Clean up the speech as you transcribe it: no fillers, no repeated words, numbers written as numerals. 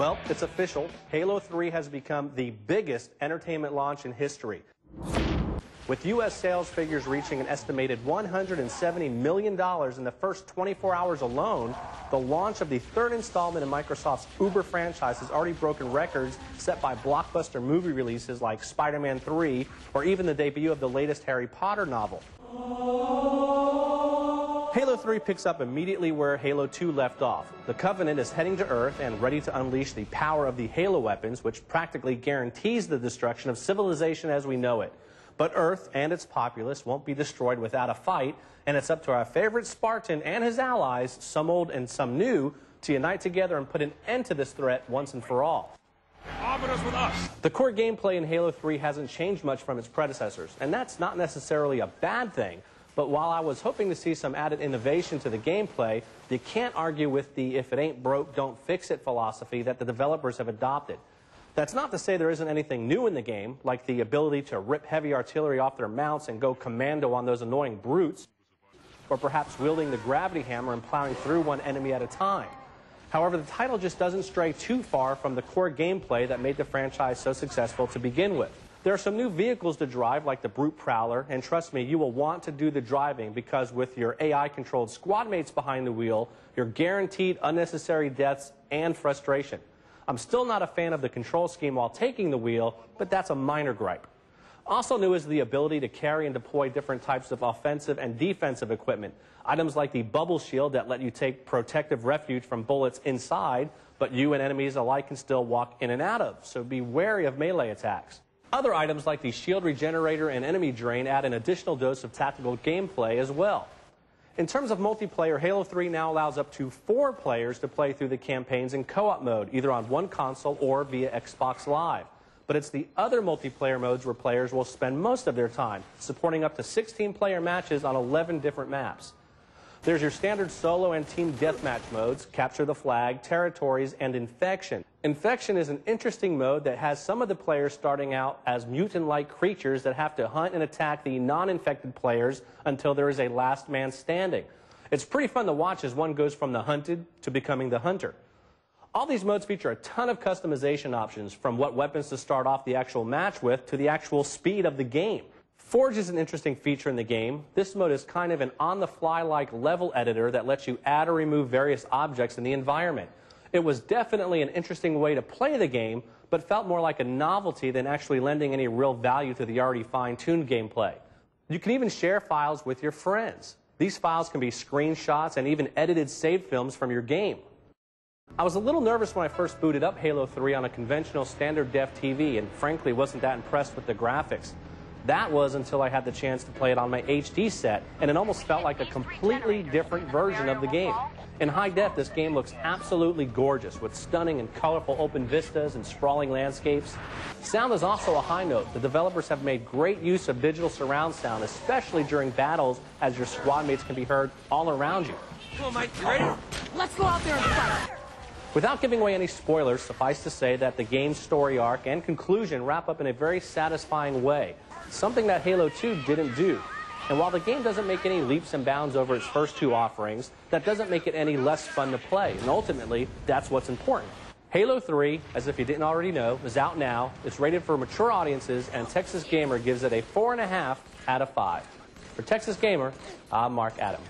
Well, it's official. Halo 3 has become the biggest entertainment launch in history, with U.S. sales figures reaching an estimated $170 million in the first 24 hours alone. The launch of the third installment in Microsoft's Uber franchise has already broken records set by blockbuster movie releases like Spider-Man 3 or even the debut of the latest Harry Potter novel. Halo 3 picks up immediately where Halo 2 left off. The Covenant is heading to Earth and ready to unleash the power of the Halo weapons, which practically guarantees the destruction of civilization as we know it. But Earth and its populace won't be destroyed without a fight, and it's up to our favorite Spartan and his allies, some old and some new, to unite together and put an end to this threat once and for all. With us. The core gameplay in Halo 3 hasn't changed much from its predecessors, and that's not necessarily a bad thing. But while I was hoping to see some added innovation to the gameplay, you can't argue with the if it ain't broke, don't fix it philosophy that the developers have adopted. That's not to say there isn't anything new in the game, like the ability to rip heavy artillery off their mounts and go commando on those annoying brutes, or perhaps wielding the gravity hammer and plowing through one enemy at a time. However, the title just doesn't stray too far from the core gameplay that made the franchise so successful to begin with. There are some new vehicles to drive, like the Brute Prowler, and trust me, you will want to do the driving because with your AI-controlled squad mates behind the wheel, you're guaranteed unnecessary deaths and frustration. I'm still not a fan of the control scheme while taking the wheel, but that's a minor gripe. Also new is the ability to carry and deploy different types of offensive and defensive equipment. Items like the bubble shield that let you take protective refuge from bullets inside, but you and enemies alike can still walk in and out of, so be wary of melee attacks. Other items like the shield regenerator and enemy drain add an additional dose of tactical gameplay as well. In terms of multiplayer, Halo 3 now allows up to 4 players to play through the campaigns in co-op mode, either on one console or via Xbox Live. But it's the other multiplayer modes where players will spend most of their time, supporting up to 16-player matches on 11 different maps. There's your standard solo and team deathmatch modes, Capture the Flag, Territories, and Infection. Infection is an interesting mode that has some of the players starting out as mutant-like creatures that have to hunt and attack the non-infected players until there is a last man standing. It's pretty fun to watch as one goes from the hunted to becoming the hunter. All these modes feature a ton of customization options, from what weapons to start off the actual match with to the actual speed of the game. Forge is an interesting feature in the game. This mode is kind of an on-the-fly-like level editor that lets you add or remove various objects in the environment. It was definitely an interesting way to play the game, but felt more like a novelty than actually lending any real value to the already fine-tuned gameplay. You can even share files with your friends. These files can be screenshots and even edited saved films from your game. I was a little nervous when I first booted up Halo 3 on a conventional standard def TV and frankly wasn't that impressed with the graphics. That was until I had the chance to play it on my HD set, and it almost felt like a completely different version of the game. In high def, this game looks absolutely gorgeous, with stunning and colorful open vistas and sprawling landscapes. Sound is also a high note. The developers have made great use of digital surround sound, especially during battles, as your squad mates can be heard all around you. Come on, Mike, you ready? Let's go out there and fight. Without giving away any spoilers, suffice to say that the game's story arc and conclusion wrap up in a very satisfying way, something that Halo 2 didn't do. And while the game doesn't make any leaps and bounds over its first 2 offerings, that doesn't make it any less fun to play, and ultimately, that's what's important. Halo 3, as if you didn't already know, is out now, it's rated for mature audiences, and Texas Gamer gives it a 4.5 out of 5. For Texas Gamer, I'm Mark Adam.